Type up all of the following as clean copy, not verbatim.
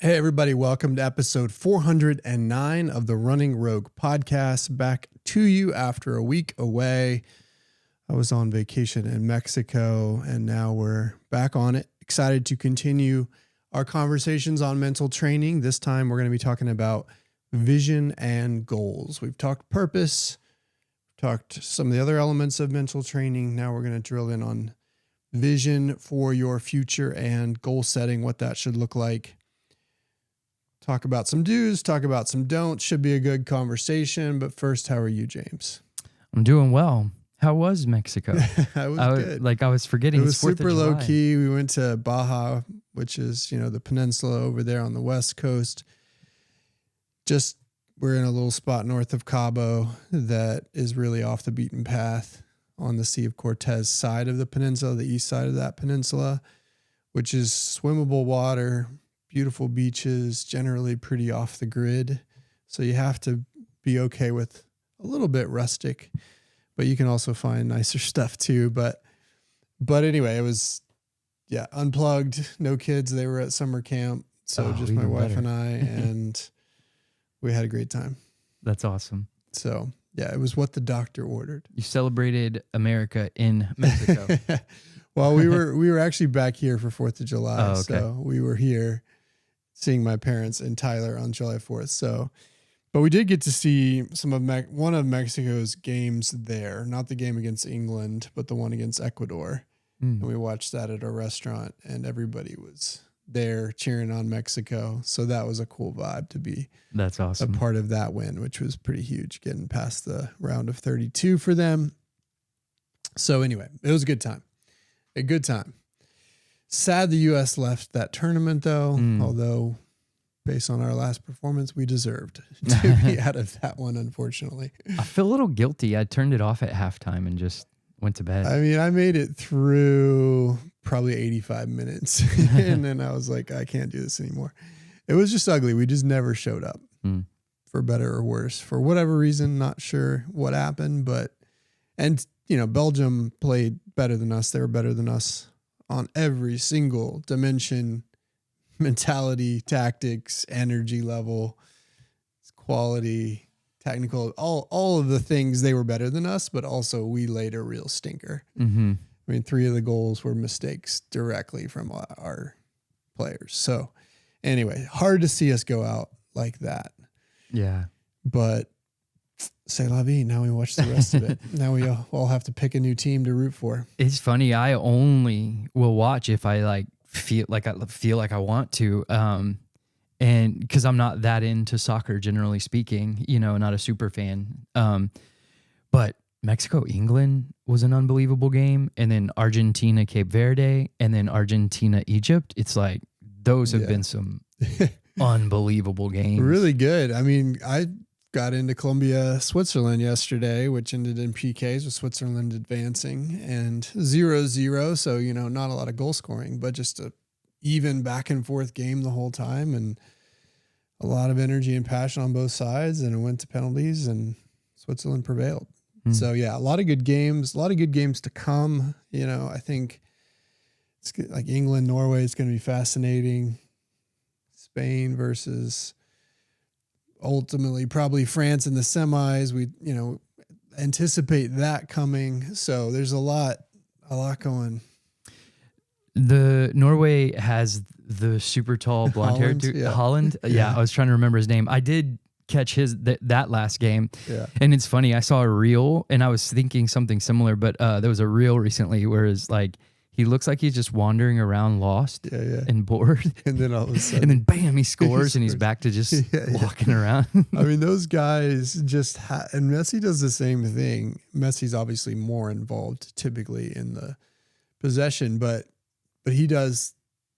Hey, everybody, welcome to episode 409 of the Running Rogue podcast. Back to you after a week away. I was on vacation in Mexico, and now we're back on it. Excited to continue our conversations on mental training. This time, we're going to be talking about vision and goals. We've talked purpose, talked some of the other elements of mental training. Now we're going to drill in on vision for your future and goal setting, what that should look like. Talk about some do's, talk about some don'ts. Should be a good conversation. But first, how are you, James? I'm doing well. How was Mexico? I was good. I was forgetting. It was it's 4th super of low July. key. We went to Baja, which is, the peninsula over there on the West Coast. We're in a little spot north of Cabo that is really off the beaten path on the Sea of Cortez side of the peninsula, the east side of that peninsula, which is swimmable water, beautiful beaches, generally pretty off the grid. So you have to be okay with a little bit rustic, but you can also find nicer stuff too. But anyway, it was, unplugged, no kids. They were at summer camp. So just my wife and I, and we had a great time. That's awesome. So yeah, it was what the doctor ordered. You celebrated America in Mexico. Well, we were actually back here for 4th of July. Oh, okay. So we were here seeing my parents and Tyler on July 4th. So, but we did get to see some of one of Mexico's games there, not the game against England, but the one against Ecuador. And we watched that at our restaurant, and everybody was there cheering on Mexico. So that was a cool vibe to be That's awesome. a part of that win, which was pretty huge, getting past the round of 32 for them. So anyway, it was a good time. A good time. Sad the U.S. left that tournament, though, although based on our last performance, we deserved to be out of that one, unfortunately. I feel a little guilty. I turned it off at halftime and just went to bed. I mean, I made it through probably 85 minutes, and then I was like, I can't do this anymore. It was just ugly. We just never showed up, for better or worse. For whatever reason, not sure what happened, but Belgium played better than us. They were better than us on every single dimension: mentality, tactics, energy level, quality, technical, all of the things. They were better than us, but also we laid a real stinker. Mm-hmm. I mean, 3 of the goals were mistakes directly from our players. So anyway, hard to see us go out like that. Yeah. But c'est la vie. Now we watch the rest of it. Now we all have to pick a new team to root for. It's funny. I only will watch if I feel like I want to. And because I'm not that into soccer, generally speaking, not a super fan. But Mexico, England was an unbelievable game. And then Argentina, Cape Verde, and then Argentina, Egypt. It's like, those have been some unbelievable games. Really good. I mean, I got into Colombia, Switzerland yesterday, which ended in PKs with Switzerland advancing, and 0-0. So, not a lot of goal scoring, but just a even back and forth game the whole time, and a lot of energy and passion on both sides. And it went to penalties, and Switzerland prevailed. So yeah, a lot of good games to come. I think it's good, like England, Norway is going to be fascinating. Spain versus ultimately probably France in the semis. We, anticipate that coming. So there's a lot going. The Norway has the super tall blonde hair dude, Holland. Yeah, I was trying to remember his name. I did catch that last game. Yeah. And it's funny, I saw a reel and I was thinking something similar, but there was a reel recently where it's like he looks like he's just wandering around lost and bored. And then all of a sudden, and then bam, he scores and he's back to just walking around. I mean, those guys just and Messi does the same thing. Messi's obviously more involved typically in the possession, but he does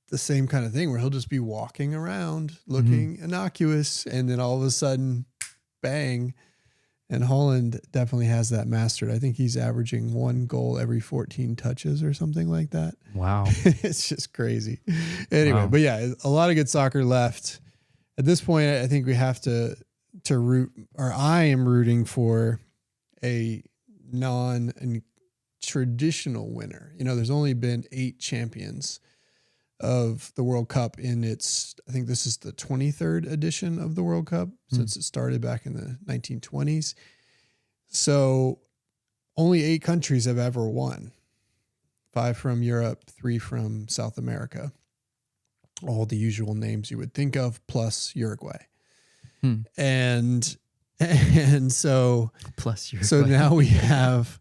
the same kind of thing where he'll just be walking around looking innocuous, and then all of a sudden, bang. And Holland definitely has that mastered. I think he's averaging 1 goal every 14 touches or something like that. Wow. It's just crazy. Anyway, but yeah, a lot of good soccer left. At this point, I think we have to root, or I am rooting for a non-traditional winner. You know, there's only been 8 champions of the World Cup I think this is the 23rd edition of the World Cup since it started back in the 1920s. So only 8 countries have ever won. 5 from Europe, 3 from South America. All the usual names you would think of, plus Uruguay. And so plus Uruguay. So now we have,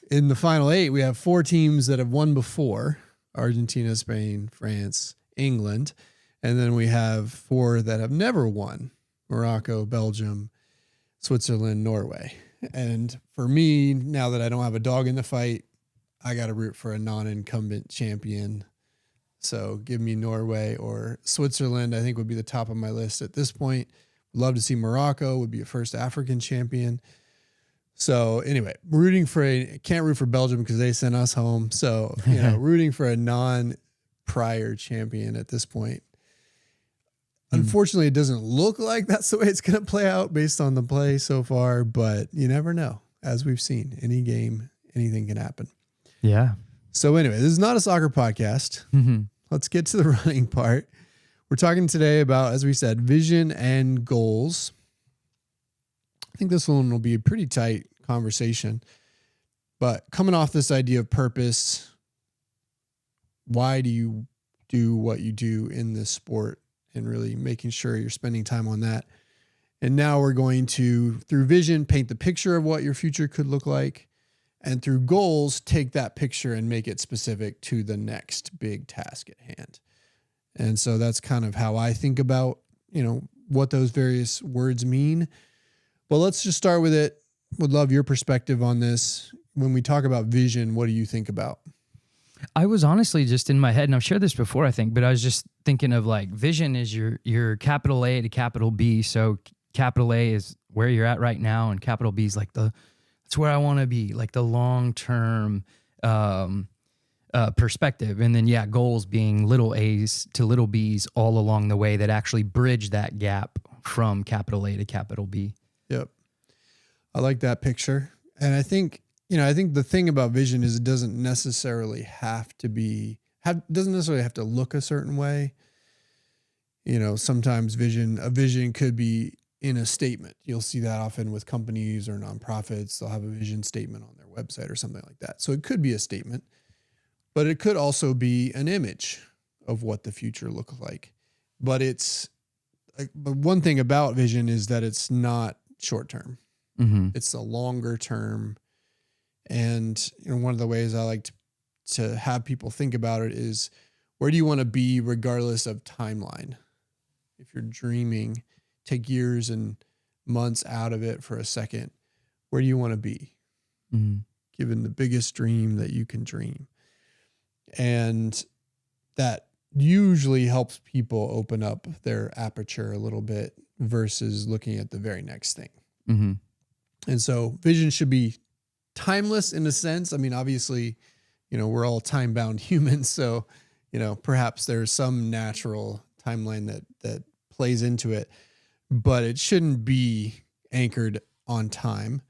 in the final 8, we have 4 teams that have won before: Argentina, Spain, France, England. And then we have 4 that have never won: Morocco, Belgium, Switzerland, Norway. And for me, now that I don't have a dog in the fight, I got to root for a non-incumbent champion. So give me Norway or Switzerland, I think would be the top of my list at this point. Love to see Morocco, would be a first African champion. So anyway, can't root for Belgium because they sent us home. So, rooting for a non-prior champion at this point. Unfortunately, it doesn't look like that's the way it's going to play out based on the play so far, but you never know. As we've seen, any game, anything can happen. Yeah. So anyway, this is not a soccer podcast. Let's get to the running part. We're talking today about, as we said, vision and goals. I think this one will be a pretty tight conversation, but coming off this idea of purpose, why do you do what you do in this sport, and really making sure you're spending time on that. And now we're going to, through vision, paint the picture of what your future could look like. And through goals, take that picture and make it specific to the next big task at hand. And so that's kind of how I think about, what those various words mean. But let's just start with it. Would love your perspective on this. When we talk about vision, what do you think about? I was honestly just in my head, and I've shared this before, I think, but I was just thinking of like vision is your capital A to capital B. So capital A is where you're at right now, and capital B is like that's where I want to be, like the long-term perspective. And then, goals being little A's to little B's all along the way that actually bridge that gap from capital A to capital B. Yep. I like that picture. And I think the thing about vision is it doesn't necessarily have to look a certain way. Sometimes a vision could be in a statement. You'll see that often with companies or nonprofits. They'll have a vision statement on their website or something like that. So it could be a statement, but it could also be an image of what the future looks like. But but one thing about vision is that it's not short term. It's a longer term. And one of the ways I like to have people think about it is, where do you want to be regardless of timeline? If you're dreaming, take years and months out of it for a second. Where do you want to be? Given the biggest dream that you can dream. And that usually helps people open up their aperture a little bit versus looking at the very next thing. And so vision should be timeless in a sense. I mean, obviously, we're all time-bound humans. So, perhaps there's some natural timeline that plays into it, but it shouldn't be anchored on time.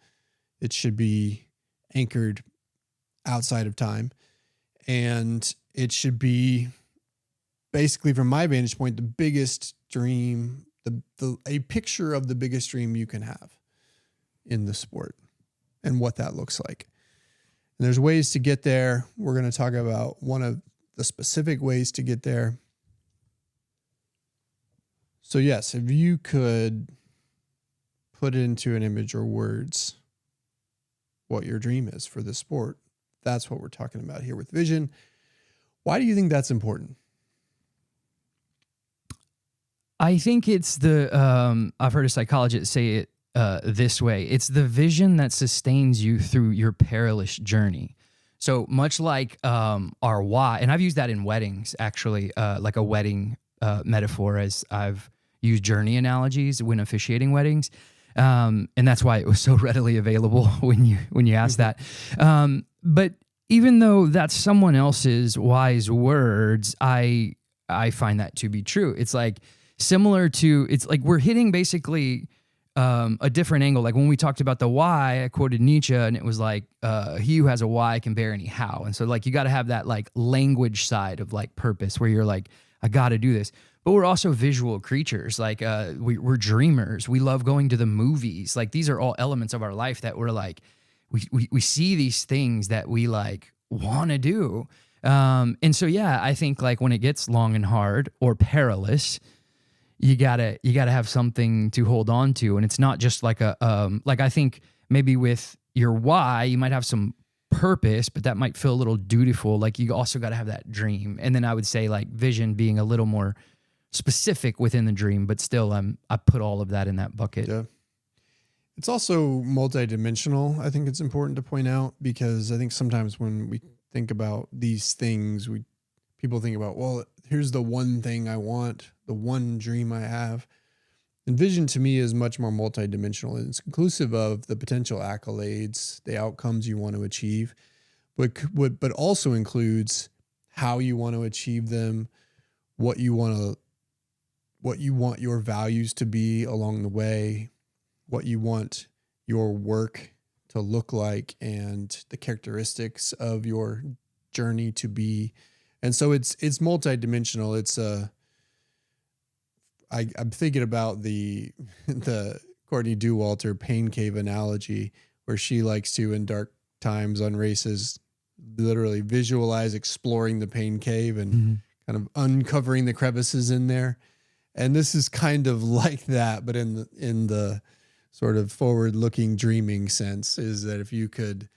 It should be anchored outside of time. And it should be, basically, from my vantage point, the biggest dream, a picture of the biggest dream you can have in the sport and what that looks like. And there's ways to get there. We're going to talk about one of the specific ways to get there. So yes, if you could put into an image or words what your dream is for this sport, that's what we're talking about here with vision. Why do you think that's important? I think it's I've heard a psychologist say it this way. It's the vision that sustains you through your perilous journey. So much like our why, and I've used that in weddings, actually, like a wedding metaphor, as I've used journey analogies when officiating weddings. And that's why it was so readily available when you asked that. But even though that's someone else's wise words, I find that to be true. It's like similar to, it's like we're hitting basically a different angle. Like when we talked about the why, I quoted Nietzsche, and it was like, he who has a why can bear any how. And so like, you got to have that like language side of like purpose where you're like, I got to do this. But we're also visual creatures. Like we're dreamers. We love going to the movies. Like these are all elements of our life that we're like, we see these things that we like want to do. And so, yeah, I think like when it gets long and hard or perilous, you gotta have something to hold on to. And it's not just like like I think maybe with your why, you might have some purpose, but that might feel a little dutiful. Like you also got to have that dream. And then I would say like vision being a little more specific within the dream, but still I put all of that in that bucket. Yeah. It's also multidimensional. I think it's important to point out, because I think sometimes when we think about these things, people think about, well, here's the one thing I want, the one dream I have. And vision to me is much more multidimensional. It's inclusive of the potential accolades, the outcomes you want to achieve, but also includes how you want to achieve them, what you want your values to be along the way, what you want your work to look like, and the characteristics of your journey to be. And so it's multidimensional. It's I'm thinking about the Courtney Dauwalter pain cave analogy, where she likes to, in dark times on races, literally visualize exploring the pain cave and kind of uncovering the crevices in there. And this is kind of like that, but in the sort of forward-looking dreaming sense, is that if you could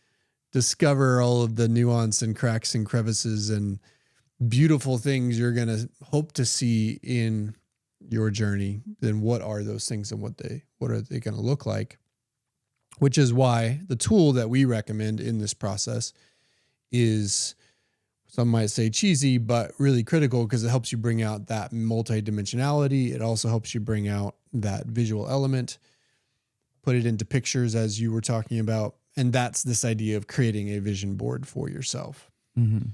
discover all of the nuance and cracks and crevices and beautiful things you're going to hope to see in your journey, then what are those things and what are they going to look like? Which is why the tool that we recommend in this process is, some might say cheesy, but really critical, because it helps you bring out that multidimensionality. It also helps you bring out that visual element, put it into pictures as you were talking about. And that's this idea of creating a vision board for yourself. Mm-hmm.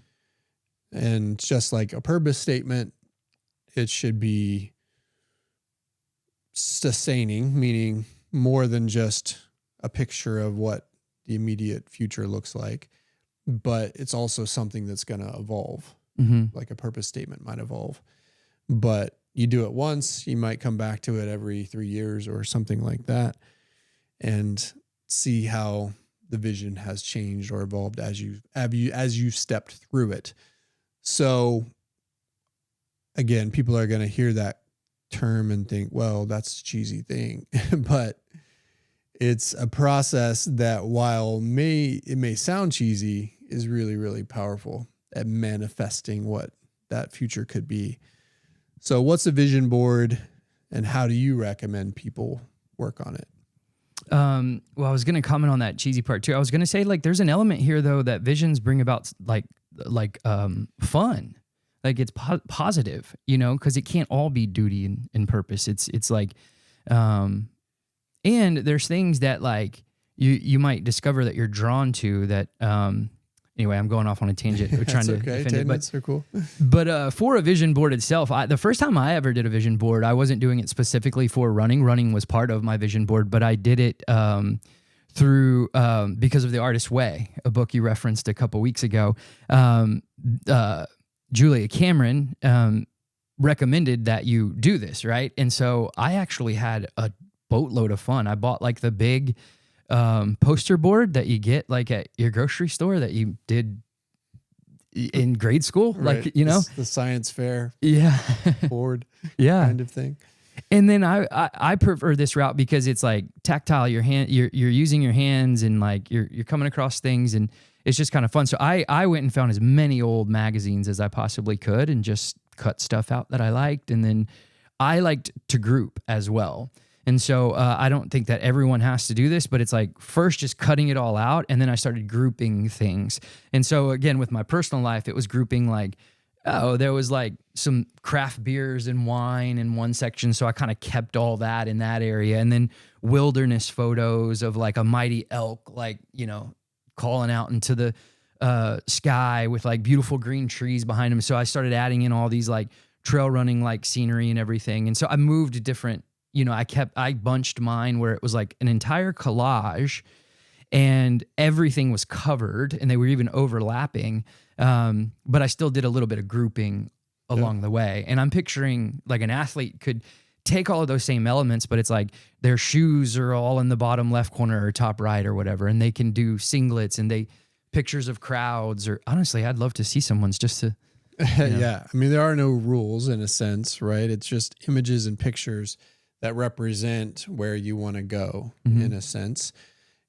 And just like a purpose statement, it should be sustaining, meaning more than just a picture of what the immediate future looks like, but it's also something that's going to evolve. Mm-hmm. Like a purpose statement might evolve, but you do it once, you might come back to it every 3 years or something like that, and see how the vision has changed or evolved as you've stepped through it. So again, people are going to hear that term and think, well, that's a cheesy thing, but it's a process that, while it may sound cheesy, is really, really powerful at manifesting what that future could be. So what's a vision board, and how do you recommend people work on it? Well, I was going to comment on that cheesy part too. I was going to say, like, there's an element here though, that visions bring about like fun. Like it's positive, cause it can't all be duty and purpose. It's like, and there's things that like you might discover that you're drawn to that, anyway, I'm going off on a tangent. We're trying to defend it, but are cool. But for a vision board itself, the first time I ever did a vision board, I wasn't doing it specifically for running. Running was part of my vision board, but I did it through because of The Artist's Way, a book you referenced a couple weeks ago. Julia Cameron recommended that you do this, right? And so I actually had a boatload of fun. I bought like the big poster board that you get like at your grocery store that you did in grade school, right. Like, the science fair board kind of thing. And then I prefer this route because it's like tactile. You're using your hands, and like you're coming across things, and it's just kind of fun. So I went and found as many old magazines as I possibly could and just cut stuff out that I liked. And then I liked to group as well. And so I don't think that everyone has to do this, but it's like first just cutting it all out, and then I started grouping things. And so again, with my personal life, it was grouping like, there was like some craft beers and wine in one section, so I kind of kept all that in that area. And then wilderness photos of like a mighty elk, like, calling out into the sky with like beautiful green trees behind him. So I started adding in all these like trail running like scenery and everything. And so I moved different I bunched mine where it was like an entire collage and everything was covered and they were even overlapping. But I still did a little bit of grouping along the way. And I'm picturing like an athlete could take all of those same elements, but it's like their shoes are all in the bottom left corner or top right or whatever. And they can do singlets and pictures of crowds, or honestly, I'd love to see someone's just to, Yeah. I mean, there are no rules in a sense, right? It's just images and pictures that represent where you want to go in a sense.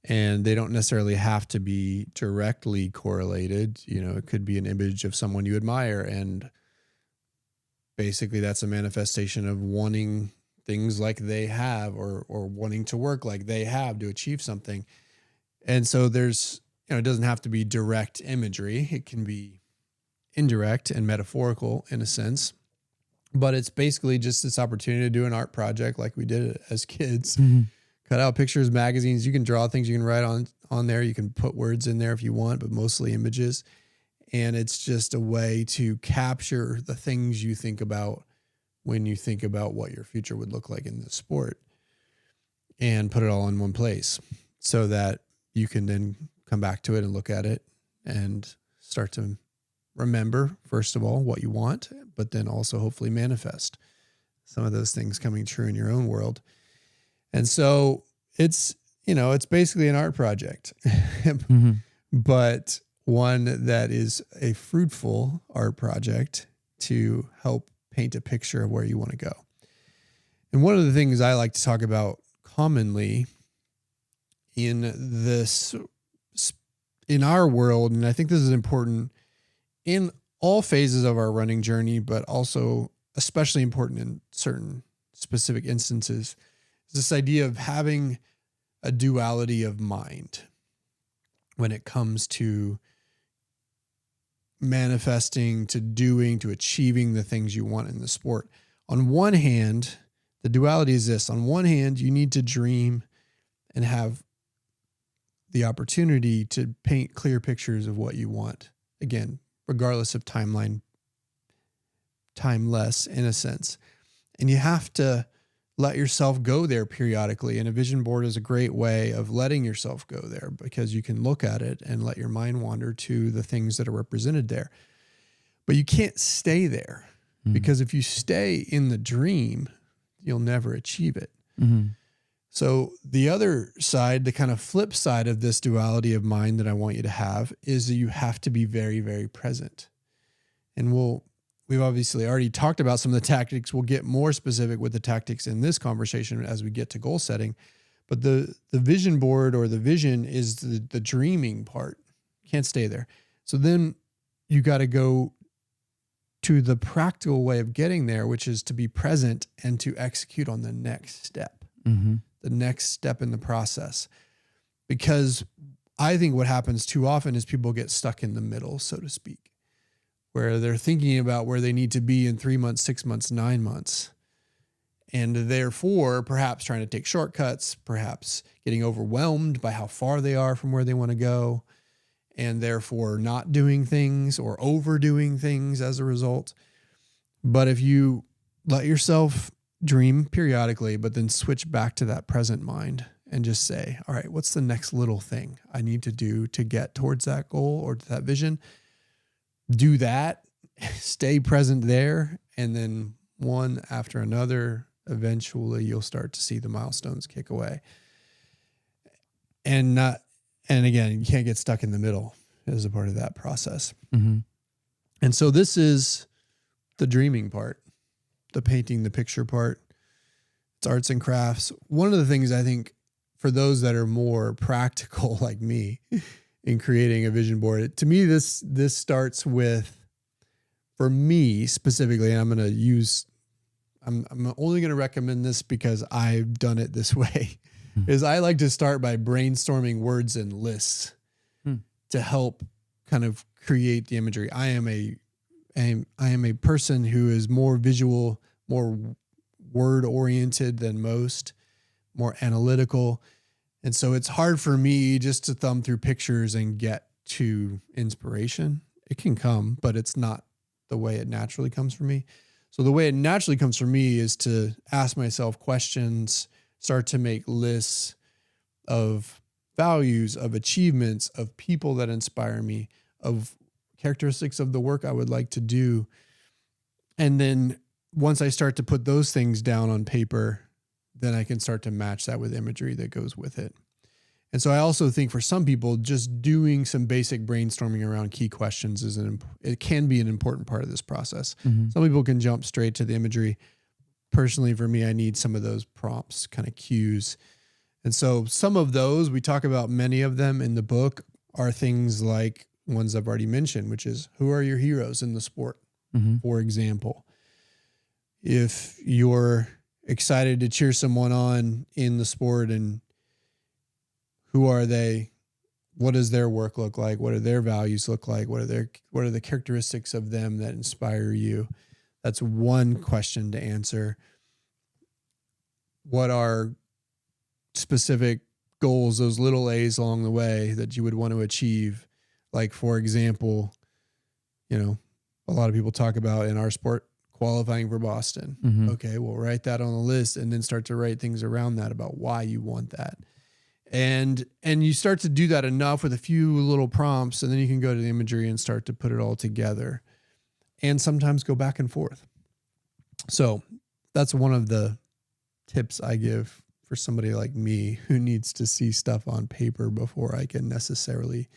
And they don't necessarily have to be directly correlated. It could be an image of someone you admire, and basically that's a manifestation of wanting things like they have, or wanting to work like they have to achieve something. And so there's, it doesn't have to be direct imagery. It can be indirect and metaphorical in a sense, but it's basically just this opportunity to do an art project like we did as kids. Cut out pictures, magazines. You can draw things. You can write on there. You can put words in there if you want, but mostly images. And it's just a way to capture the things you think about when you think about what your future would look like in the sport, and put it all in one place so that you can then come back to it and look at it and start to remember, first of all, what you want, but then also hopefully manifest some of those things coming true in your own world. And so it's basically an art project, but one that is a fruitful art project to help paint a picture of where you want to go. And one of the things I like to talk about commonly in our world, and I think this is important in all phases of our running journey, but also especially important in certain specific instances, this idea of having a duality of mind when it comes to manifesting, to doing, to achieving the things you want in the sport. On one hand, the duality is this. On one hand, you need to dream and have the opportunity to paint clear pictures of what you want. Again, regardless of timeline, timeless in a sense. And you have to let yourself go there periodically. And a vision board is a great way of letting yourself go there, because you can look at it and let your mind wander to the things that are represented there. But you can't stay there, because if you stay in the dream, you'll never achieve it. So the other side, the kind of flip side of this duality of mind that I want you to have, is that you have to be very, very present. And we've obviously already talked about some of the tactics. We'll get more specific with the tactics in this conversation as we get to goal setting. But the vision board, or the vision, is the dreaming part. Can't stay there. So then you got to go to the practical way of getting there, which is to be present and to execute on the next step, the next step in the process. Because I think what happens too often is people get stuck in the middle, so to speak, where they're thinking about where they need to be in 3 months, 6 months, 9 months. And therefore, perhaps trying to take shortcuts, perhaps getting overwhelmed by how far they are from where they want to go, and therefore not doing things or overdoing things as a result. But if you let yourself dream periodically, but then switch back to that present mind and just say, all right, what's the next little thing I need to do to get towards that goal or to that vision? Do that, stay present there, and then one after another, eventually you'll start to see the milestones kick away. And again, you can't get stuck in the middle as a part of that process. And so this is the dreaming part, the painting the picture part. It's arts and crafts. One of the things I think for those that are more practical like me in creating a vision board, to me, this starts with, for me specifically, and I'm only going to recommend this because I've done it this way, is I like to start by brainstorming words and lists to help kind of create the imagery. I am a person who is more visual, more word oriented than most, more analytical. And so it's hard for me just to thumb through pictures and get to inspiration. It can come, but it's not the way it naturally comes for me. So the way it naturally comes for me is to ask myself questions, start to make lists of values, of achievements, of people that inspire me, of characteristics of the work I would like to do. And then once I start to put those things down on paper, then I can start to match that with imagery that goes with it. And so I also think for some people, just doing some basic brainstorming around key questions it can be an important part of this process. Mm-hmm. Some people can jump straight to the imagery. Personally, for me, I need some of those prompts, kind of cues. And so some of those, we talk about many of them in the book, are things like ones I've already mentioned, which is who are your heroes in the sport, Mm-hmm. for example. If you're excited to cheer someone on in the sport, and who are they? What does their work look like? What do their values look like? What are the characteristics of them that inspire you? That's one question to answer. What are specific goals, those little A's along the way that you would want to achieve? Like, for example, a lot of people talk about in our sport qualifying for Boston. Mm-hmm. Okay, well, write that on the list and then start to write things around that about why you want that. And you start to do that enough with a few little prompts, and then you can go to the imagery and start to put it all together, and sometimes go back and forth. So that's one of the tips I give for somebody like me who needs to see stuff on paper before I can necessarily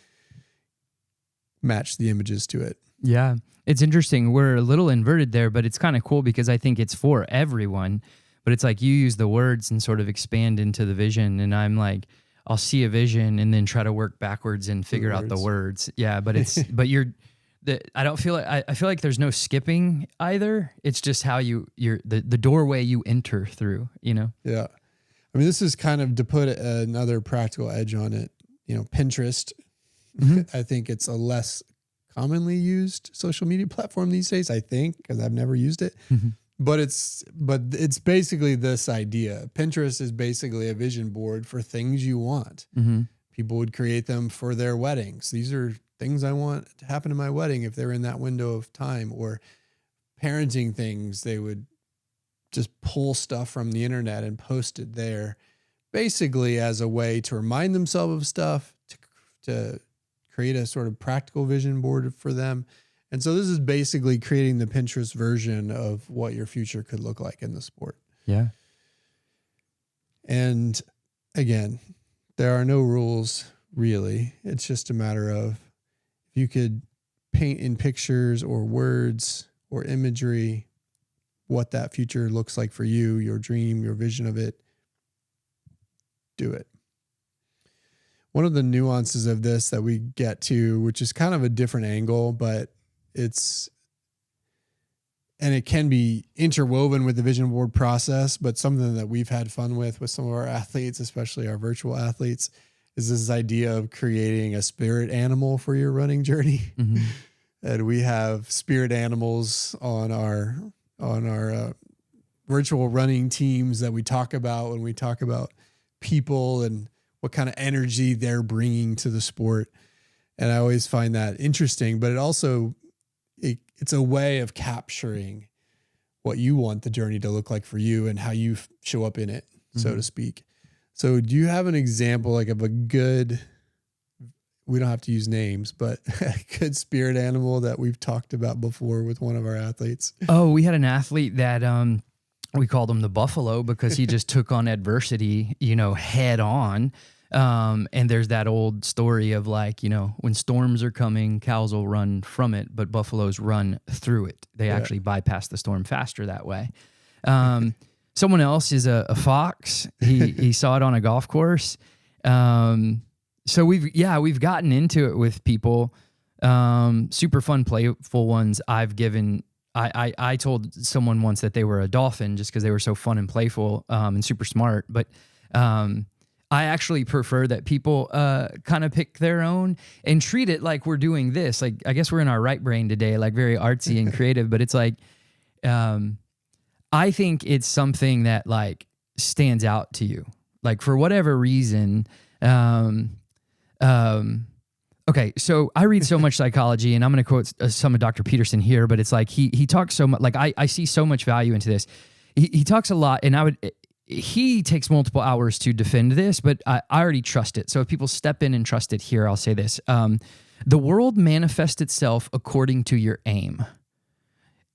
match the images to it. Yeah, it's interesting. We're a little inverted there, but it's kind of cool because I think it's for everyone. But it's like you use the words and sort of expand into the vision, and I'm like, I'll see a vision and then try to work backwards and figure out the words. Yeah, but I don't feel like I feel like there's no skipping either. It's just how you're the doorway you enter through. Yeah, I mean, this is kind of to put another practical edge on it. Pinterest. Mm-hmm. I think it's a less commonly used social media platform these days, I think, because I've never used it. Mm-hmm. But it's basically this idea. Pinterest is basically a vision board for things you want. Mm-hmm. People would create them for their weddings. These are things I want to happen in my wedding if they're in that window of time. Or parenting things, they would just pull stuff from the internet and post it there, basically as a way to remind themselves of stuff, to create a sort of practical vision board for them. And so this is basically creating the Pinterest version of what your future could look like in the sport. Yeah. And again, there are no rules really. It's just a matter of if you could paint in pictures or words or imagery what that future looks like for you, your dream, your vision of it, do it. One of the nuances of this that we get to, which is kind of a different angle, but it can be interwoven with the vision board process, but something that we've had fun with some of our athletes, especially our virtual athletes, is this idea of creating a spirit animal for your running journey. Mm-hmm. And we have spirit animals on our virtual running teams that we talk about when we talk about people and what kind of energy they're bringing to the sport. And I always find that interesting, but it's a way of capturing what you want the journey to look like for you and how you show up in it, so to speak. So do you have an example like of a good, we don't have to use names, but a good spirit animal that we've talked about before with one of our athletes? Oh, we had an athlete that we called him the Buffalo because he just took on adversity, head on. And there's that old story of like, when storms are coming, cows will run from it, but buffaloes run through it. They actually bypass the storm faster that way. Someone else is a fox. He saw it on a golf course. So we've gotten into it with people. Super fun, playful ones I've given. I told someone once that they were a dolphin just because they were so fun and playful, and super smart. But, I actually prefer that people kind of pick their own and treat it like we're doing this. Like, I guess we're in our right brain today, like very artsy and creative, but it's like, I think it's something that like stands out to you. Like for whatever reason, a Okay, so I read so much psychology, and I'm going to quote some of Dr. Peterson here, but it's like he talks so much. Like I see so much value into this. He talks a lot, and he takes multiple hours to defend this, but I already trust it. So if people step in and trust it here, I'll say this: the world manifests itself according to your aim.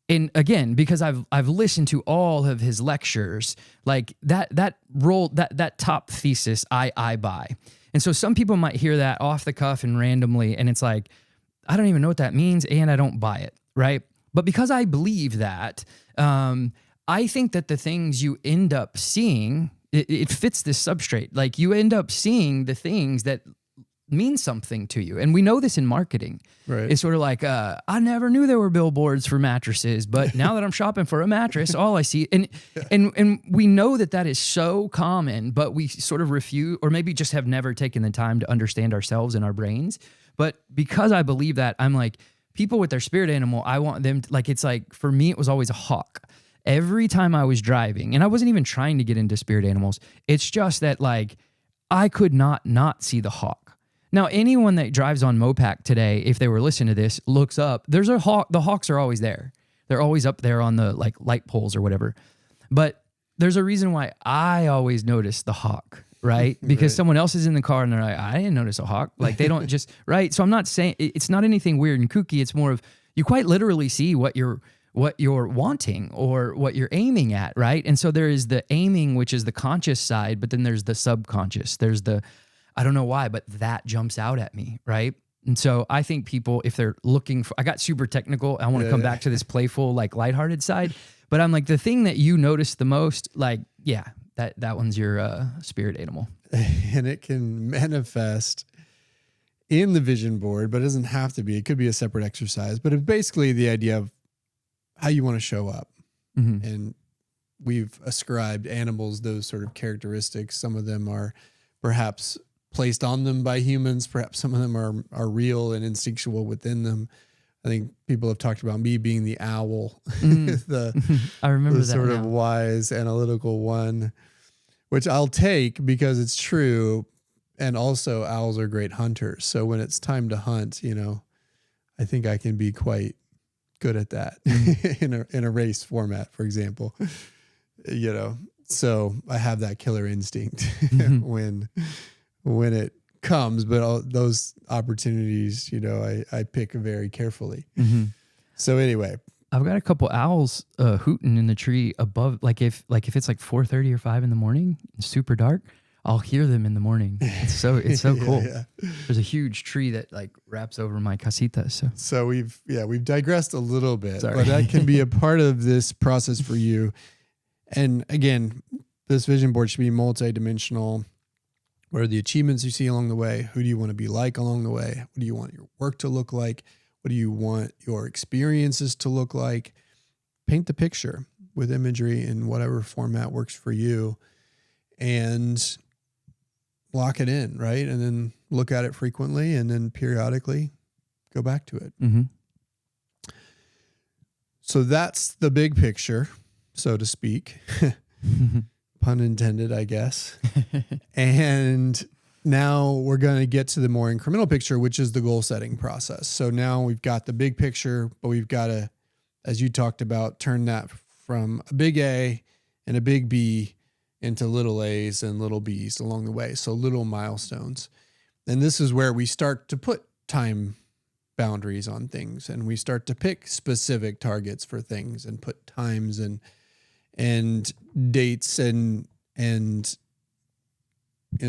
And again, because I've listened to all of his lectures, like that top thesis, I buy. And so some people might hear that off the cuff and randomly, and it's like, I don't even know what that means, and I don't buy it, right? But because I believe that, I think that the things you end up seeing, it fits this substrate. Like you end up seeing the things that mean something to you. And we know this in marketing. Right. It's sort of like, I never knew there were billboards for mattresses, but now that I'm shopping for a mattress, all I see, and we know that is so common, but we sort of refuse, or maybe just have never taken the time to understand ourselves and our brains. But because I believe that, I'm like, people with their spirit animal, I want them to, like, it's like, for me, it was always a hawk. Every time I was driving, and I wasn't even trying to get into spirit animals, it's just that, like, I could not see the hawk. Now, anyone that drives on Mopac today, if they were listening to this, looks up, there's a hawk. The hawks are always there. They're always up there on the like light poles or whatever. But there's a reason why I always notice the hawk, right? Because Right. someone else is in the car and they're like, I didn't notice a hawk. Like they don't just, right? So I'm not saying, it's not anything weird and kooky. It's more of, you quite literally see what you're wanting or what you're aiming at, right? And so there is the aiming, which is the conscious side, but then there's the subconscious. There's the, I don't know why, but that jumps out at me, right? And so I think people, if they're looking for, I got super technical. I want to come back to this playful, like lighthearted side, but I'm like, the thing that you notice the most, like, yeah, that one's your spirit animal. And it can manifest in the vision board, but it doesn't have to be. It could be a separate exercise, but it's basically the idea of how you want to show up. Mm-hmm. And we've ascribed animals those sort of characteristics. Some of them are perhaps placed on them by humans. Perhaps some of them are real and instinctual within them. I think people have talked about me being the owl, I remember the that sort now. of wise, analytical one, which I'll take because it's true. And also owls are great hunters. So when it's time to hunt, I think I can be quite good at that in a race format, for example, so I have that killer instinct when it comes, but all those opportunities, I pick very carefully. Mm-hmm. So anyway, I've got a couple owls hooting in the tree above, like if it's like 4:30 or 5 in the morning, it's super dark, I'll hear them in the morning. It's so cool. Yeah. There's a huge tree that like wraps over my casita. So we've digressed a little bit, Sorry. but that can be a part of this process for you. And again, this vision board should be multidimensional. What are the achievements you see along the way? Who do you want to be like along the way? What do you want your work to look like? What do you want your experiences to look like? Paint the picture with imagery in whatever format works for you and lock it in, right? And then look at it frequently and then periodically go back to it. Mm-hmm. So that's the big picture, so to speak. Pun intended, I guess. And now we're going to get to the more incremental picture, which is the goal setting process. So now we've got the big picture, but we've got to, as you talked about, turn that from a big A and a big B into little A's and little B's along the way. So little milestones. And this is where we start to put time boundaries on things, and we start to pick specific targets for things and put times and dates and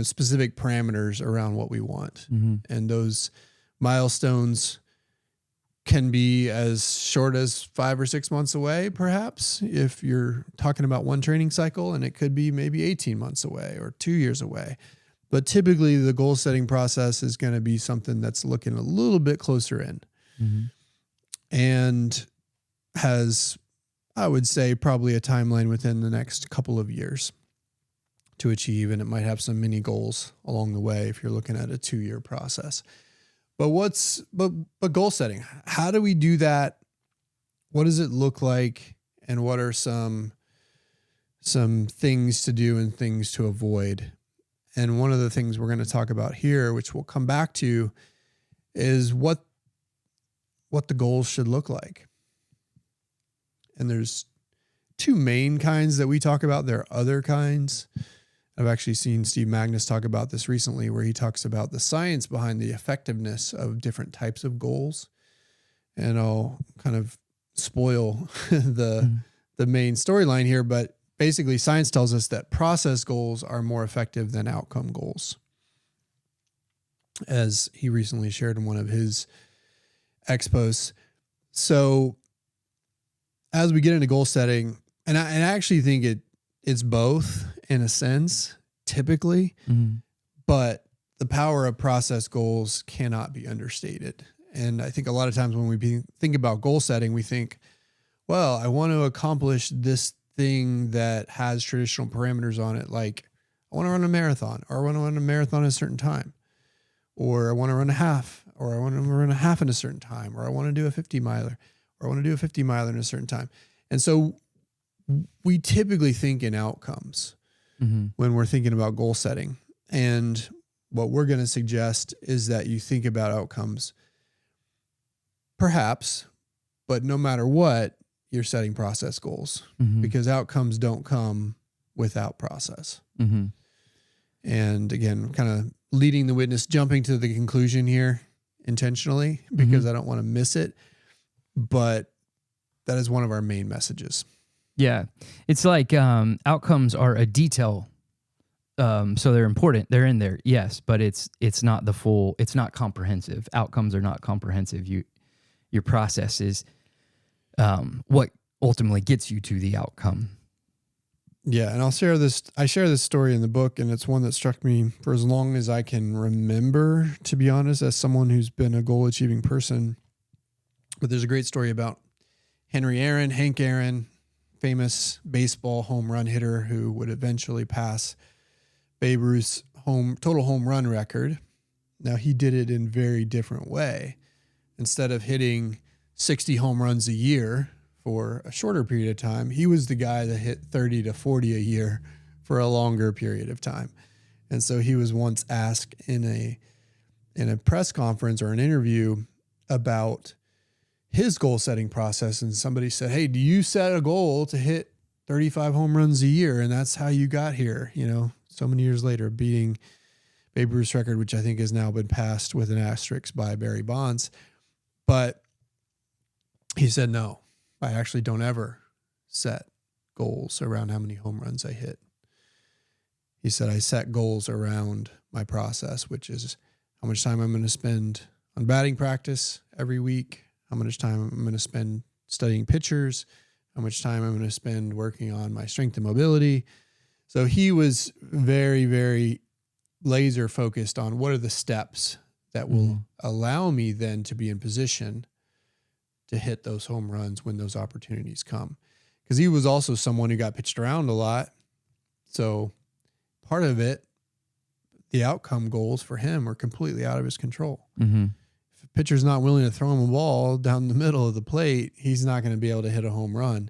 specific parameters around what we want. Mm-hmm. And those milestones can be as short as 5 or 6 months away, perhaps, if you're talking about one training cycle, and it could be maybe 18 months away or 2 years away. But typically the goal setting process is going to be something that's looking a little bit closer in, Mm-hmm. and has, I would say, probably a timeline within the next couple of years to achieve. And it might have some mini goals along the way if you're looking at a 2-year process. But but goal setting, how do we do that? What does it look like? And what are some things to do and things to avoid? And one of the things we're going to talk about here, which we'll come back to, is what the goals should look like. And there's two main kinds that we talk about. There are other kinds. I've actually seen Steve Magnus talk about this recently, where he talks about the science behind the effectiveness of different types of goals. And I'll kind of spoil the main storyline here, but basically science tells us that process goals are more effective than outcome goals, as he recently shared in one of his expos. So as we get into goal setting, and I actually think it's both in a sense, typically, but the power of process goals cannot be understated. And I think a lot of times when we think about goal setting, we think, well, I want to accomplish this thing that has traditional parameters on it. Like I want to run a marathon, or I want to run a marathon at a certain time, or I want to run a half, or I want to run a half in a certain time, or I want to do a 50 miler, or I want to do a 50 miler in a certain time. And so we typically think in outcomes when we're thinking about goal setting. And what we're going to suggest is that you think about outcomes, perhaps, but no matter what, you're setting process goals, because outcomes don't come without process. And again, kind of leading the witness, jumping to the conclusion here intentionally, because I don't want to miss it. But that is one of our main messages. Yeah. It's like outcomes are a detail. So they're important. They're in there. Yes. But it's not the full, it's not comprehensive. Outcomes are not comprehensive. Your process is what ultimately gets you to the outcome. Yeah. And I share this story in the book, and it's one that struck me for as long as I can remember, to be honest, as someone who's been a goal achieving person. But there's a great story about Hank Aaron, famous baseball home run hitter who would eventually pass Babe Ruth's total home run record. Now, he did it in a very different way. Instead of hitting 60 home runs a year for a shorter period of time, he was the guy that hit 30 to 40 a year for a longer period of time. And so he was once asked in a press conference or an interview about his goal setting process. And somebody said, "Hey, do you set a goal to hit 35 home runs a year? And that's how you got here, so many years later, beating Babe Ruth's record, which I think has now been passed with an asterisk by Barry Bonds." But he said, "No, I actually don't ever set goals around how many home runs I hit." He said, "I set goals around my process, which is how much time I'm going to spend on batting practice every week, how much time I'm going to spend studying pitchers, how much time I'm going to spend working on my strength and mobility." So he was very, very laser focused on what are the steps that will allow me then to be in position to hit those home runs when those opportunities come. Because he was also someone who got pitched around a lot. So part of it, the outcome goals for him are completely out of his control. If a pitcher's not willing to throw him a ball down the middle of the plate, he's not going to be able to hit a home run.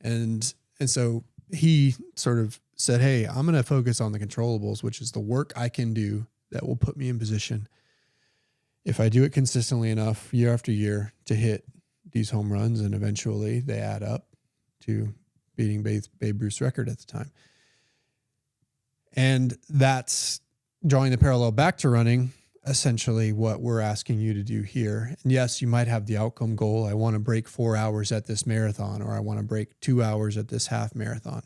And so he sort of said, "Hey, I'm going to focus on the controllables, which is the work I can do that will put me in position, if I do it consistently enough year after year, to hit these home runs." And eventually they add up to beating Babe Ruth's record at the time. And that's drawing the parallel back to running, essentially what we're asking you to do here. And yes, you might have the outcome goal. I want to break 4 hours at this marathon, or I want to break 2 hours at this half marathon.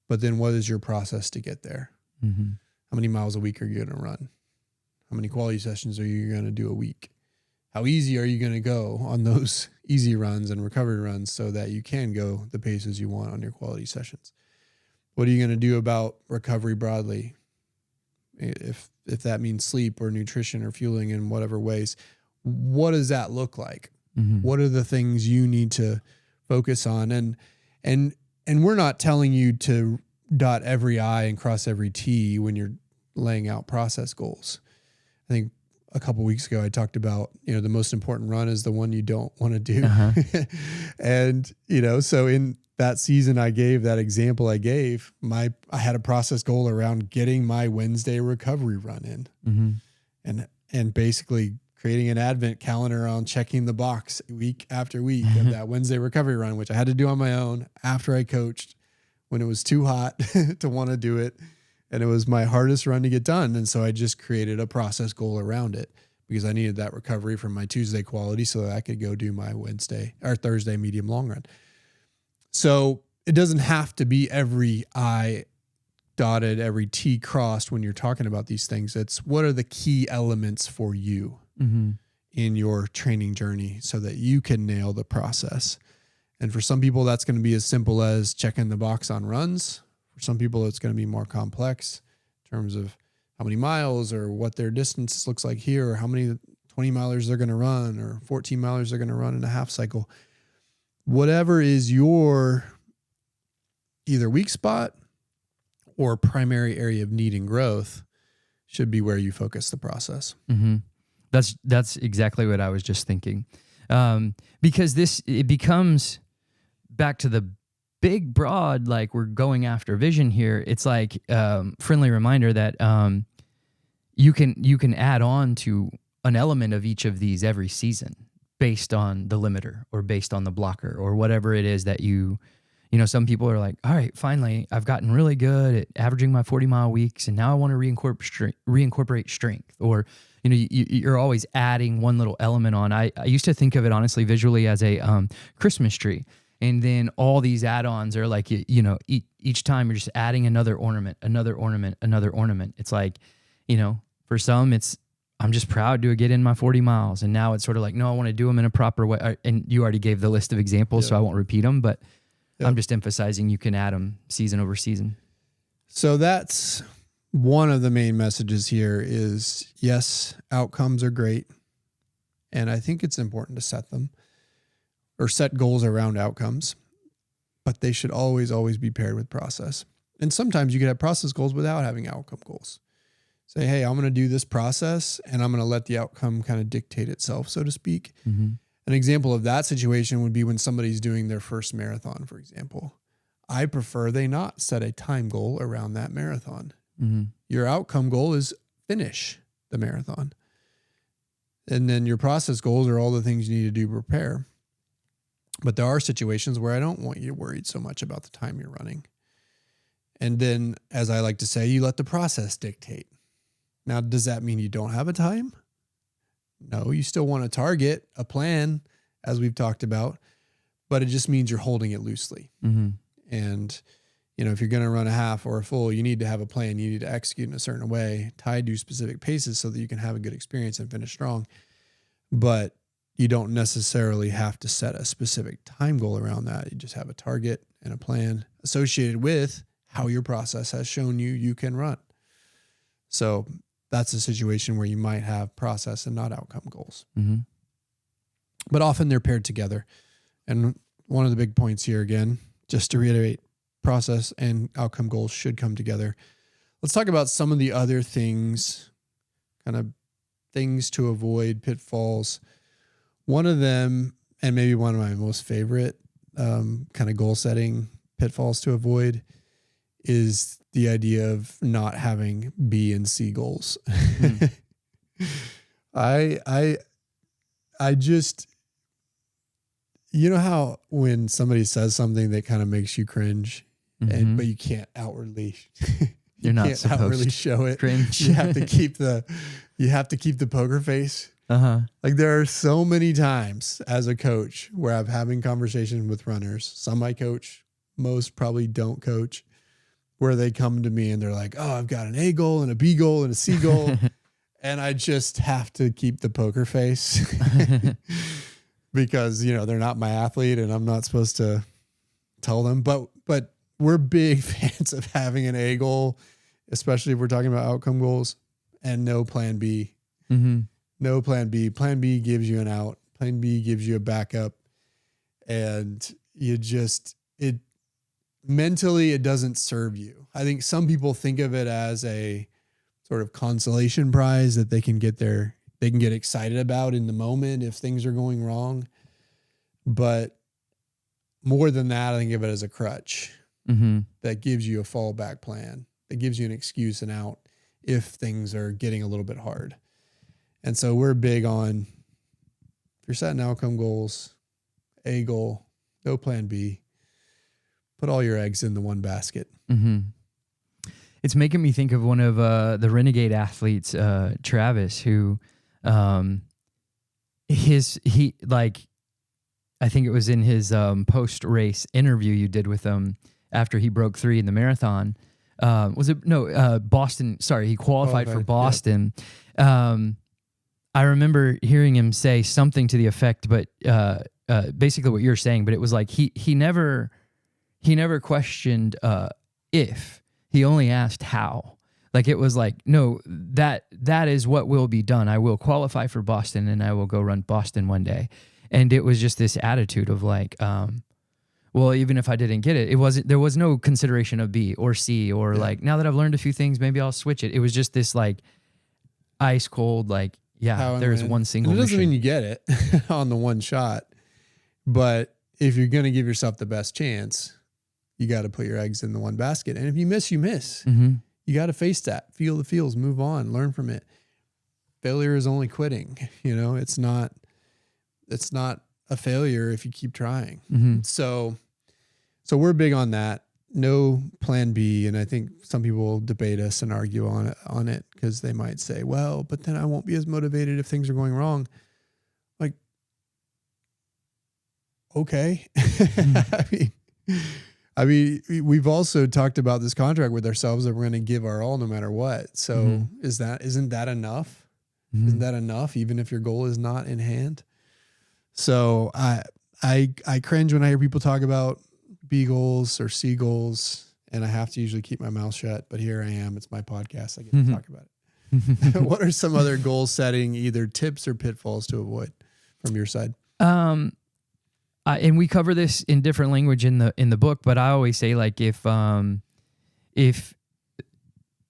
But then what is your process to get there? How many miles a week are you going to run? How many quality sessions are you going to do a week? How easy are you going to go on those easy runs and recovery runs so that you can go the paces you want on your quality sessions? What are you going to do about recovery broadly? If that means sleep or nutrition or fueling in whatever ways, what does that look like? What are the things you need to focus on? And we're not telling you to dot every I and cross every T when you're laying out process goals. I think a couple of weeks ago I talked about, the most important run is the one you don't want to do. And, so in that season I gave, that example I gave, I had a process goal around getting my Wednesday recovery run in, and basically creating an advent calendar on checking the box week after week of that Wednesday recovery run, which I had to do on my own after I coached when it was too hot to want to do it. And it was my hardest run to get done. And so I just created a process goal around it because I needed that recovery from my Tuesday quality so that I could go do my Wednesday or Thursday medium long run. So it doesn't have to be every I dotted, every T crossed when you're talking about these things. It's what are the key elements for you in your training journey so that you can nail the process. And for some people, that's going to be as simple as checking the box on runs. For some people, it's going to be more complex in terms of how many miles or what their distance looks like here, or how many 20 milers they're going to run or 14 milers they're going to run in a half cycle. Whatever is your either weak spot or primary area of need and growth should be where you focus the process. That's exactly what I was just thinking. Because it becomes back to the big, broad, like we're going after vision here. It's like friendly reminder that you can add on to an element of each of these every season based on the limiter or based on the blocker or whatever it is that some people are like, all right, finally, I've gotten really good at averaging my 40-mile weeks, and now I want to reincorporate strength. Or, you're always adding one little element on. I used to think of it honestly visually as a Christmas tree. And then all these add-ons are like, each time you're just adding another ornament. It's like, for some, I'm just proud to get in my 40 miles. And now it's sort of like, no, I want to do them in a proper way. And you already gave the list of examples, so I won't repeat them, but I'm just emphasizing you can add them season over season. So that's one of the main messages here is, yes, outcomes are great. And I think it's important to set them or set goals around outcomes, but they should always, always be paired with process. And sometimes you can have process goals without having outcome goals. Say, hey, I'm going to do this process and I'm going to let the outcome kind of dictate itself, so to speak. An example of that situation would be when somebody's doing their first marathon, for example. I prefer they not set a time goal around that marathon. Your outcome goal is finish the marathon. And then your process goals are all the things you need to do to prepare. But there are situations where I don't want you worried so much about the time you're running. And then, as I like to say, you let the process dictate. Now, does that mean you don't have a time? No, you still want to target a plan, as we've talked about, but it just means you're holding it loosely. And, if you're going to run a half or a full, you need to have a plan. You need to execute in a certain way, tied to specific paces so that you can have a good experience and finish strong. But you don't necessarily have to set a specific time goal around that. You just have a target and a plan associated with how your process has shown you can run. So that's a situation where you might have process and not outcome goals. But often they're paired together. And one of the big points here, again, just to reiterate, process and outcome goals should come together. Let's talk about some of the other things, kind of things to avoid, pitfalls. One of them, and maybe one of my most favorite kind of goal setting pitfalls to avoid, is the idea of not having B and C goals. I just, how when somebody says something that kind of makes you cringe, but you can't outwardly, You're not supposed outwardly show it. Cringe. You have to keep the poker face. Like there are so many times as a coach where I'm having conversations with runners. Some I coach, most probably don't coach, where they come to me and they're like, oh, I've got an A goal and a B goal and a C goal. And I just have to keep the poker face because, they're not my athlete and I'm not supposed to tell them. But we're big fans of having an A goal, especially if we're talking about outcome goals, and no plan B. No plan B. Plan B gives you an out. Plan B gives you a backup. And mentally, it doesn't serve you. I think some people think of it as a sort of consolation prize that they can get excited about in the moment if things are going wrong. But more than that, I think of it as a crutch that gives you a fallback plan, that gives you an excuse and out if things are getting a little bit hard. And so we're big on, if you're setting outcome goals, A goal, no plan B, put all your eggs in the one basket. Mm-hmm. It's making me think of one of the renegade athletes, Travis, who I think it was in his post-race interview you did with him after he broke 3 in the marathon. Boston. Sorry, he qualified for Boston. Yeah. I remember hearing him say something to the effect, but basically what you're saying, but it was like he never questioned if. He only asked how. Like it was like, no, that is what will be done. I will qualify for Boston and I will go run Boston one day. And it was just this attitude of like, well, even if I didn't get it, there was no consideration of B or C or like, now that I've learned a few things, maybe I'll switch it. It was just this like ice cold, like, there's one single mission. It doesn't mean you get it on the one shot, but if you're going to give yourself the best chance, you got to put your eggs in the one basket. And if you miss, you miss. Mm-hmm. You got to face that, feel the feels, move on, learn from it. Failure is only quitting. It's not a failure if you keep trying. Mm-hmm. So we're big on that. No plan B. And I think some people debate us and argue on it because they might say, well, but then I won't be as motivated if things are going wrong. Like, okay. I mean, we've also talked about this contract with ourselves that we're going to give our all no matter what. So isn't that enough? Mm-hmm. Isn't that enough? Even if your goal is not in hand. So I cringe when I hear people talk about B goals or C goals, and I have to usually keep my mouth shut, but here I am. It's my podcast. I get to talk about it. What are some other goal setting, either tips or pitfalls to avoid from your side? And we cover this in different language in the book, but I always say like if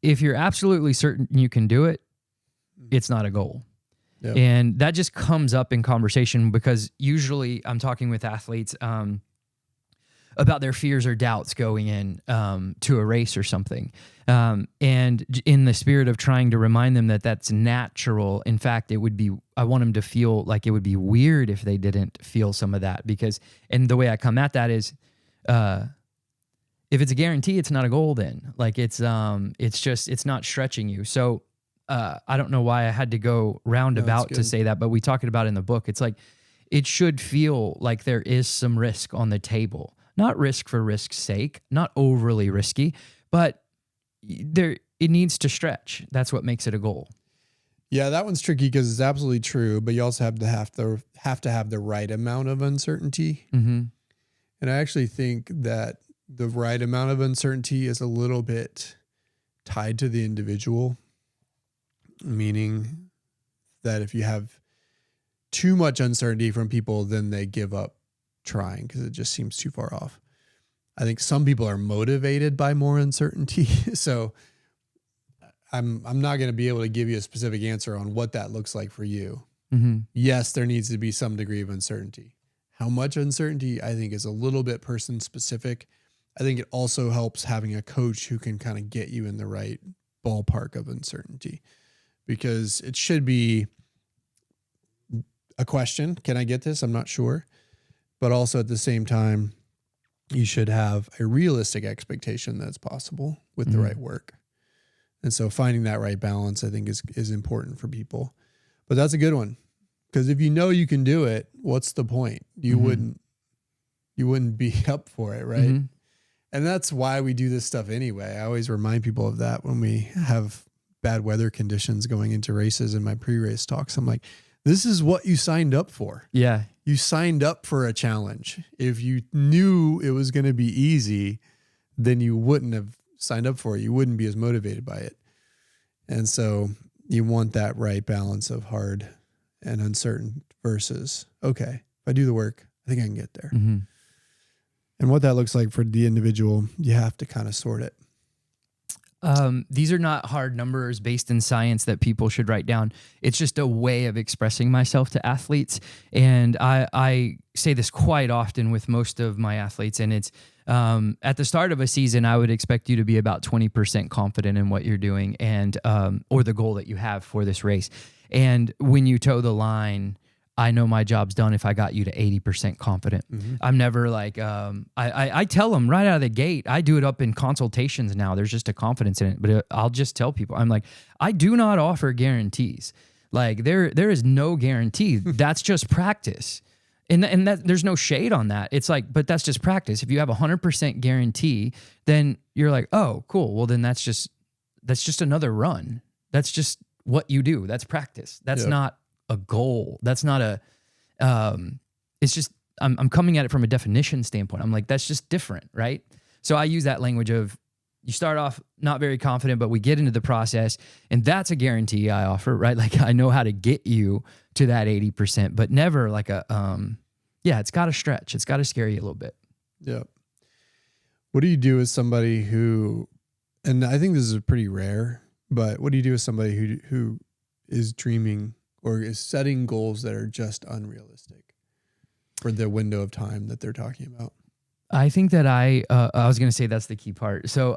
you're absolutely certain you can do it, it's not a goal. Yep. And that just comes up in conversation because usually I'm talking with athletes about their fears or doubts going in to a race or something. And in the spirit of trying to remind them that that's natural, in fact, I want them to feel like it would be weird if they didn't feel some of that and the way I come at that is, if it's a guarantee, it's not a goal then. Like it's not stretching you. So I don't know why I had to go roundabout to say that, but we talk about it in the book. It's like, it should feel like there is some risk on the table, not risk for risk's sake, not overly risky, but it needs to stretch. That's what makes it a goal. Yeah, that one's tricky because it's absolutely true, but you also have to have the right amount of uncertainty. Mm-hmm. And I actually think that the right amount of uncertainty is a little bit tied to the individual, meaning that if you have too much uncertainty from people, then they give up trying because it just seems too far off. I think some people are motivated by more uncertainty. So I'm not going to be able to give you a specific answer on what that looks like for you. Mm-hmm. Yes, there needs to be some degree of uncertainty. How much uncertainty, I think, is a little bit person specific. I think it also helps having a coach who can kind of get you in the right ballpark of uncertainty, because it should be a question. Can I get this? I'm not sure. But also at the same time, you should have a realistic expectation that it's possible with the right work. And so finding that right balance, I think, is important for people. But that's a good one, because if you know you can do it, what's the point? You wouldn't be up for it, right? Mm-hmm. And that's why we do this stuff anyway. I always remind people of that when we have bad weather conditions going into races in my pre-race talks. I'm like, this is what you signed up for. Yeah. You signed up for a challenge. If you knew it was going to be easy, then you wouldn't have signed up for it. You wouldn't be as motivated by it. And so you want that right balance of hard and uncertain versus, okay, if I do the work, I think I can get there. Mm-hmm. And what that looks like for the individual, you have to kind of sort it. These are not hard numbers based in science that people should write down. It's just a way of expressing myself to athletes. And I say this quite often with most of my athletes. And it's at the start of a season, I would expect you to be about 20% confident in what you're doing and or the goal that you have for this race. And when you toe the line, I know my job's done if I got you to 80% confident. I'm never like, I tell them right out of the gate, I do it up in consultations now. There's just a confidence in it, but I'll just tell people, I'm like, I do not offer guarantees. Like there is no guarantee. That's just practice. And that there's no shade on that. It's like, but that's just practice. If you have 100% guarantee, then you're like, oh, cool. Well, then that's just another run. That's just what you do. That's practice. That's not a goal. That's not it's just, I'm coming at it from a definition standpoint. I'm like, that's just different, right? So I use that language of, you start off not very confident, but we get into the process, and that's a guarantee I offer, right? Like I know how to get you to that 80%, but never like it's got to stretch. It's got to scare you a little bit. Yeah. What do you do with somebody who, and I think this is pretty rare, but what do you do with somebody who is dreaming or is setting goals that are just unrealistic for the window of time that they're talking about? I think that I was going to say that's the key part. So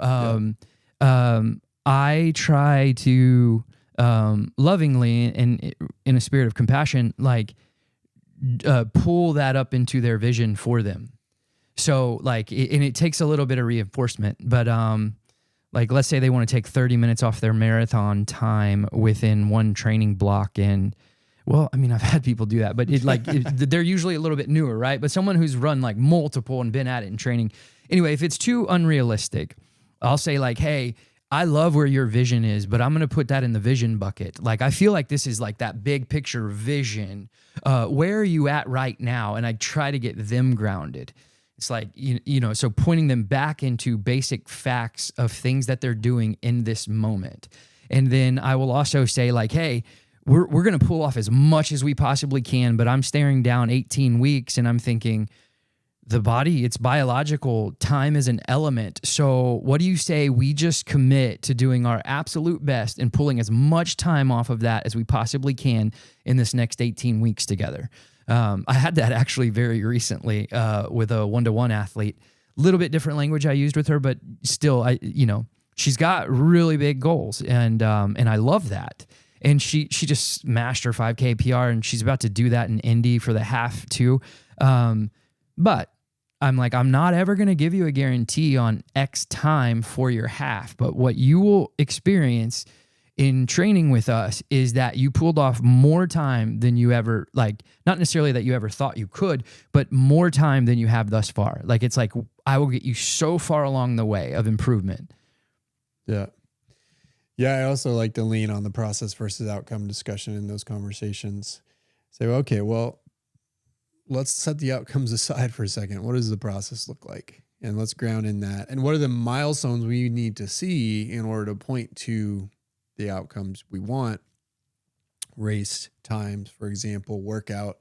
I try to lovingly and in a spirit of compassion, like pull that up into their vision for them. So like, and it takes a little bit of reinforcement, but like let's say they want to take 30 minutes off their marathon time within one training block, and well, I mean, I've had people do that, but they're usually a little bit newer, right? But someone who's run like multiple and been at it in training. Anyway, if it's too unrealistic, I'll say like, hey, I love where your vision is, but I'm going to put that in the vision bucket. Like, I feel like this is like that big picture vision. Where are you at right now? And I try to get them grounded. It's like, so pointing them back into basic facts of things that they're doing in this moment. And then I will also say like, hey, we're going to pull off as much as we possibly can, but I'm staring down 18 weeks and I'm thinking the body, it's biological. Time is an element. So what do you say we just commit to doing our absolute best and pulling as much time off of that as we possibly can in this next 18 weeks together? I had that actually very recently with a one-to-one athlete. A little bit different language I used with her, but still, she's got really big goals, and I love that. And she just smashed her 5K PR, and she's about to do that in Indy for the half too. But I'm like, I'm not ever going to give you a guarantee on X time for your half. But what you will experience in training with us is that you pulled off more time than you ever, like, not necessarily that you ever thought you could, but more time than you have thus far. Like, it's like, I will get you so far along the way of improvement. Yeah. Yeah, I also like to lean on the process versus outcome discussion in those conversations. Say, okay, well, let's set the outcomes aside for a second. What does the process look like? And let's ground in that. And what are the milestones we need to see in order to point to the outcomes we want? Race times, for example, workout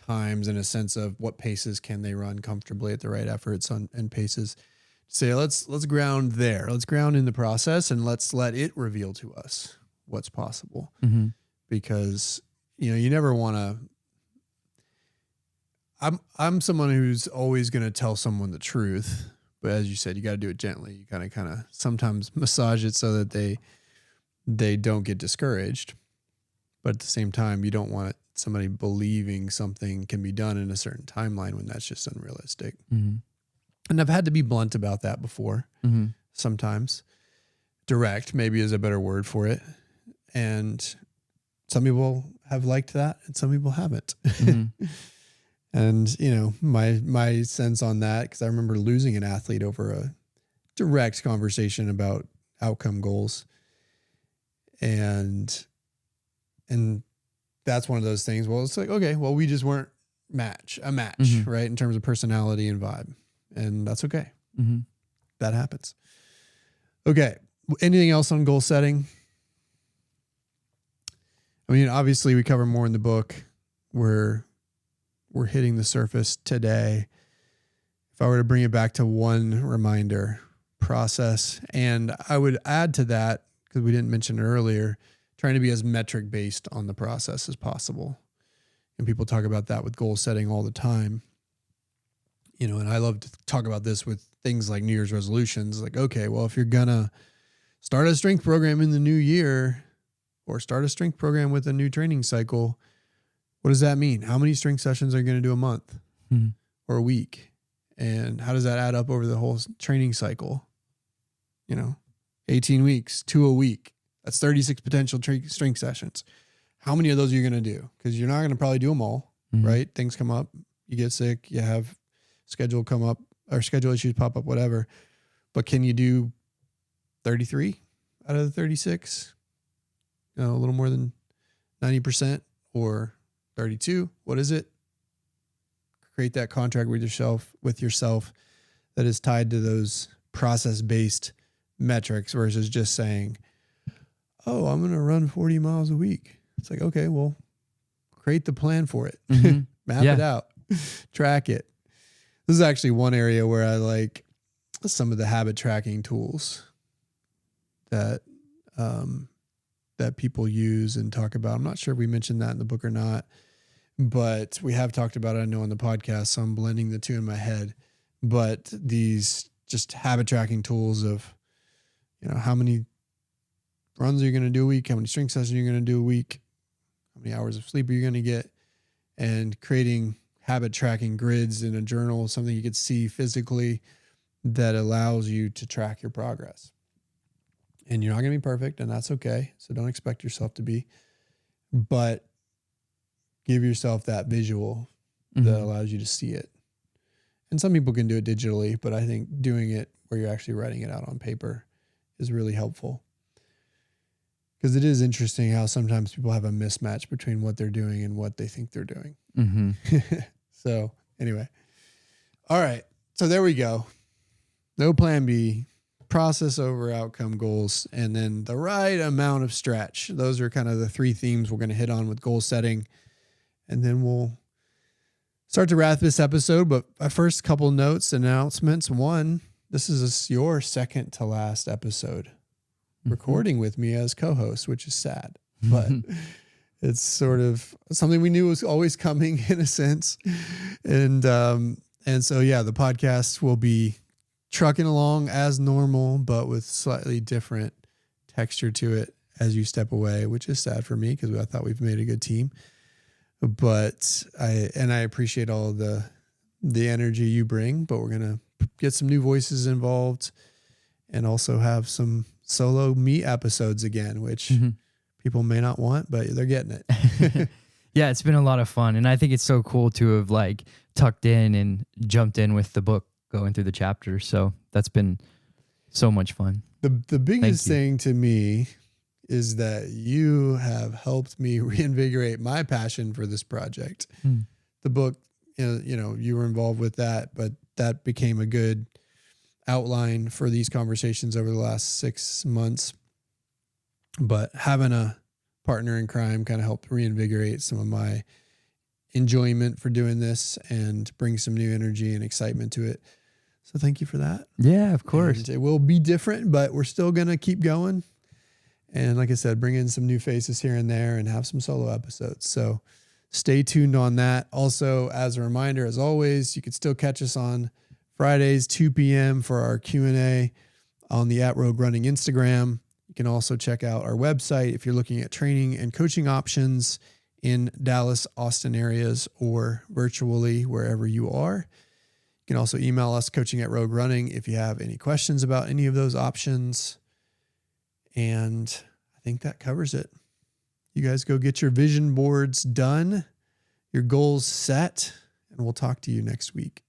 times in a sense of what paces can they run comfortably at the right efforts and paces. Say, let's ground there. Let's ground in the process and let's let it reveal to us what's possible. Mm-hmm. Because, you never want to, I'm someone who's always going to tell someone the truth, but as you said, you got to do it gently. You kind of sometimes massage it so that they don't get discouraged. But at the same time, you don't want somebody believing something can be done in a certain timeline when that's just unrealistic. Mm-hmm. And I've had to be blunt about that before. Mm-hmm. Sometimes direct maybe is a better word for it. And some people have liked that and some people haven't. Mm-hmm. And, my sense on that, because I remember losing an athlete over a direct conversation about outcome goals. And that's one of those things. Well, it's like, okay, well, we just weren't a match, mm-hmm. right? In terms of personality and vibe. And that's okay. Mm-hmm. That happens. Okay. Anything else on goal setting? I mean, obviously we cover more in the book. We're hitting the surface today. If I were to bring it back to one reminder, process. And I would add to that, because we didn't mention it earlier, trying to be as metric based on the process as possible. And people talk about that with goal setting all the time. And I love to talk about this with things like New Year's resolutions. Like, okay, well, if you're going to start a strength program in the new year, or start a strength program with a new training cycle. What does that mean? How many strength sessions are you going to do a month or a week? And how does that add up over the whole training cycle? 18 weeks, 2 a week. That's 36 potential strength sessions. How many of those are you going to do? Because you're not going to probably do them all, right? Things come up, you get sick, you have schedule come up or schedule issues pop up, whatever. But can you do 33 out of the 36? A little more than 90% or 32? What is it? Create that contract with yourself that is tied to those process-based metrics versus just saying, oh, I'm going to run 40 miles a week. It's like, okay, well, create the plan for it. Map it out. Track it. This is actually one area where I like some of the habit tracking tools that that people use and talk about. I'm not sure if we mentioned that in the book or not, but we have talked about it, I know, on the podcast, so I'm blending the two in my head. But these just habit tracking tools of, how many runs are you going to do a week? How many strength sessions are you going to do a week? How many hours of sleep are you going to get? And creating habit tracking grids in a journal, something you could see physically that allows you to track your progress. And you're not going to be perfect, and that's okay. So don't expect yourself to be, but give yourself that visual that allows you to see it. And some people can do it digitally, but I think doing it where you're actually writing it out on paper is really helpful. Because it is interesting how sometimes people have a mismatch between what they're doing and what they think they're doing. So anyway. All right. So there we go. No plan B, process over outcome goals, and then the right amount of stretch. Those are kind of the three themes we're going to hit on with goal setting. And then we'll start to wrap this episode. But my first couple notes, announcements. One, this is your second to last episode recording with me as co-host, which is sad, but it's sort of something we knew was always coming in a sense. And so, yeah, the podcast will be trucking along as normal, but with slightly different texture to it as you step away, which is sad for me because I thought we've made a good team. But I appreciate all the energy you bring, but we're going to get some new voices involved and also have some solo me episodes again, which people may not want, but they're getting it. Yeah, it's been a lot of fun. And I think it's so cool to have like tucked in and jumped in with the book going through the chapters. So that's been so much fun. The biggest thing to me is that you have helped me reinvigorate my passion for this project. The book, you were involved with that, but that became a good outline for these conversations over the last 6 months. But having a partner in crime kind of helped reinvigorate some of my enjoyment for doing this and bring some new energy and excitement to it. So thank you for that. Yeah, of course. And it will be different, but we're still going to keep going. And like I said, bring in some new faces here and there and have some solo episodes. So stay tuned on that. Also, as a reminder, as always, you can still catch us on Fridays, 2 p.m. for our Q&A on the @Rogue Running Instagram. You can also check out our website if you're looking at training and coaching options in Dallas, Austin areas, or virtually wherever you are. You can also email us, coaching@Rogue Running, if you have any questions about any of those options. And I think that covers it. You guys go get your vision boards done, your goals set, and we'll talk to you next week.